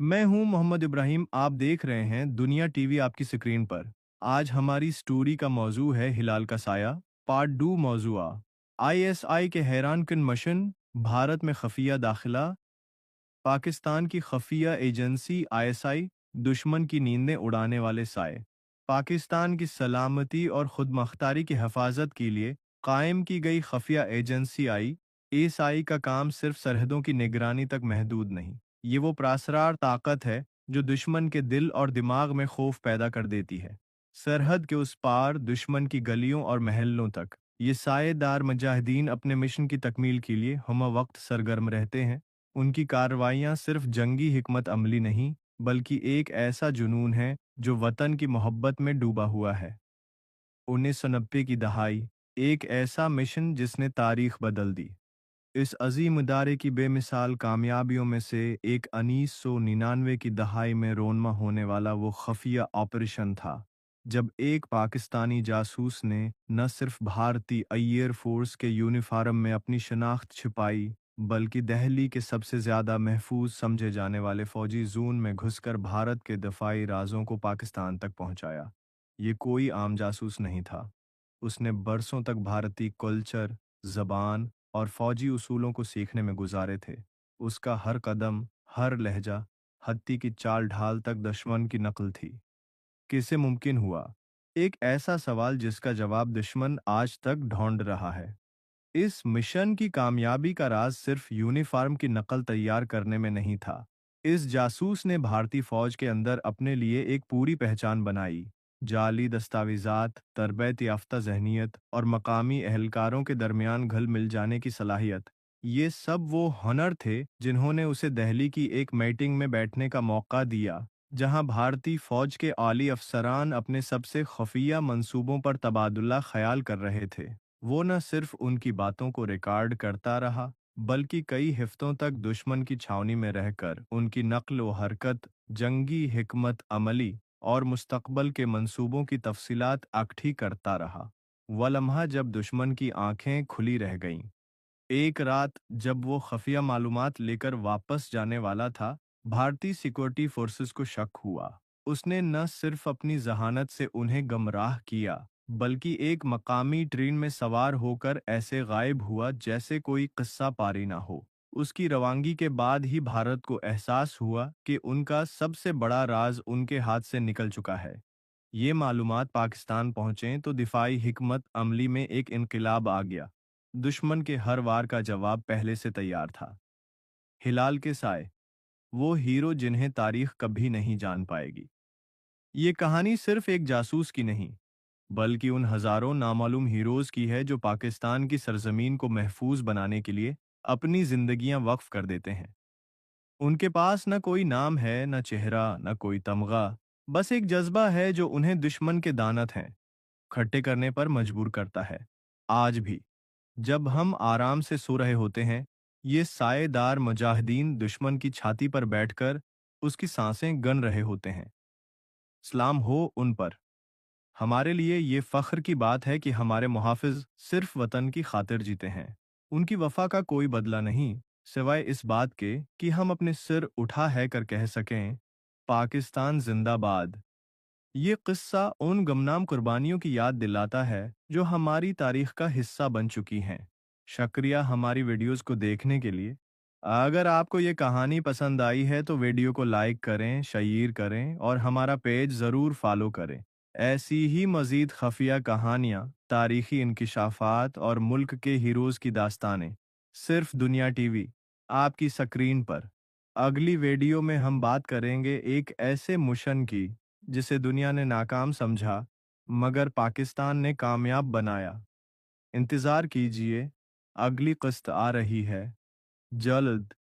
मैं हूं मोहम्मद इब्राहिम। आप देख रहे हैं दुनिया टीवी आपकी स्क्रीन पर। आज हमारी स्टोरी का मौजू है हिलाल का साया। पार्ट 2 मौजूआ आईएसआई के हैरान कन मिशन, भारत में खफिया दाखिला। पाकिस्तान की खफिया एजेंसी आईएसआई, दुश्मन की नींदें उड़ाने वाले साए। पाकिस्तान की सलामती और खुद मुख्तारी की हिफाजत के लिए कायम की गई खफिया एजेंसी आईएसआई का काम सिर्फ सरहदों की निगरानी तक महदूद नहीं। ये वो प्रासरार ताकत है जो दुश्मन के दिल और दिमाग में खौफ पैदा कर देती है। सरहद के उस पार दुश्मन की गलियों और महलों तक ये साएदार मुजाहिदीन अपने मिशन की तकमील के लिए हम वक्त सरगर्म रहते हैं। उनकी कार्रवाइयाँ सिर्फ जंगी हिकमत अमली नहीं, बल्कि एक ऐसा जुनून है जो वतन की मोहब्बत में डूबा हुआ है। 1990 की दहाई, एक ऐसा मिशन जिसने तारीख बदल दी। इस अजीम इदारे की बेमिसाल कामयाबियों में से एक 1999 की दहाई में रोनमा होने वाला वो खफिया ऑपरेशन था, जब एक पाकिस्तानी जासूस ने न सिर्फ भारतीय एयर फोर्स के यूनिफॉर्म में अपनी शनाख्त छिपाई, बल्कि दिल्ली के सबसे ज़्यादा महफूज समझे जाने वाले फौजी जोन में घुसकर भारत के दफाई राजों को पाकिस्तान तक पहुंचाया। ये कोई आम जासूस नहीं था। उसने बरसों तक भारतीय कल्चर, जबान और फौजी उसूलों को सीखने में गुजारे थे। उसका हर कदम, हर लहजा, हत्ती की चाल ढाल तक दुश्मन की नकल थी। कैसे मुमकिन हुआ? एक ऐसा सवाल जिसका जवाब दुश्मन आज तक ढूंढ रहा है। इस मिशन की कामयाबी का राज सिर्फ यूनिफॉर्म की नकल तैयार करने में नहीं था। इस जासूस ने भारतीय फौज के अंदर अपने लिए एक पूरी पहचान बनाई। जाली दस्तावेजात, तरबियत याफ्ता जहनीत और मकामी एहलकारों के दरमियान घुल मिल जाने की सलाहियत, ये सब वो हुनर थे जिन्होंने उसे दिल्ली की एक मीटिंग में बैठने का मौका दिया, जहां भारतीय फौज के आली अफसरान अपने सबसे खुफिया मंसूबों पर तबादुला ख्याल कर रहे थे। वो न सिर्फ उनकी बातों को रिकॉर्ड करता रहा, बल्कि कई हफ्तों तक दुश्मन की छावनी में रहकर उनकी नक्ल व हरकत, जंगी हिकमत अमली और मुस्तकबल के मंसूबों की तफसीलात अकठी करता रहा। वह लम्हा जब दुश्मन की आंखें खुली रह गईं। एक रात जब वो खफिया मालूमात लेकर वापस जाने वाला था, भारतीय सिक्योरिटी फोर्सेस को शक हुआ। उसने न सिर्फ अपनी जहानत से उन्हें गमराह किया, बल्कि एक मकामी ट्रेन में सवार होकर ऐसे गायब हुआ जैसे कोई किस्सा पारी ना हो। उसकी रवानगी के बाद ही भारत को एहसास हुआ कि उनका सबसे बड़ा राज उनके हाथ से निकल चुका है। ये मालूमात पाकिस्तान पहुंचे तो दिफाई हिकमत अमली में एक इनकलाब आ गया। दुश्मन के हर वार का जवाब पहले से तैयार था। हिलाल के साए, वो हीरो जिन्हें तारीख कभी नहीं जान पाएगी। ये कहानी सिर्फ एक जासूस की नहीं, बल्कि उन हजारों नामालूम हीरोज की है जो पाकिस्तान की सरजमीन को महफूज बनाने के लिए अपनी जिंदगियां वक्फ कर देते हैं। उनके पास न कोई नाम है, न चेहरा, न कोई तमगा, बस एक जज्बा है जो उन्हें दुश्मन के दानत हैं खट्टे करने पर मजबूर करता है। आज भी जब हम आराम से सो रहे होते हैं, ये साएदार मुजाहिदीन दुश्मन की छाती पर बैठकर उसकी सांसें गन रहे होते हैं। सलाम हो उन पर। हमारे लिए ये फख्र की बात है कि हमारे मुहाफिज सिर्फ वतन की खातिर जीते हैं। उनकी वफा का कोई बदला नहीं, सिवाय इस बात के कि हम अपने सिर उठा है कर कह सकें, पाकिस्तान जिंदाबाद। ये किस्सा उन गुमनाम कुर्बानियों की याद दिलाता है जो हमारी तारीख का हिस्सा बन चुकी हैं। शुक्रिया हमारी वीडियोस को देखने के लिए। अगर आपको ये कहानी पसंद आई है तो वीडियो को लाइक करें, शेयर करें और हमारा पेज ज़रूर फॉलो करें। ऐसी ही मज़ीद खफिया कहानियाँ, तारीखी इंकिशाफात और मुल्क के हीरोज़ की दास्तानें सिर्फ दुनिया टीवी आपकी स्क्रीन पर। अगली वीडियो में हम बात करेंगे एक ऐसे मिशन की जिसे दुनिया ने नाकाम समझा, मगर पाकिस्तान ने कामयाब बनाया। इंतज़ार कीजिए, अगली किस्त आ रही है जल्द।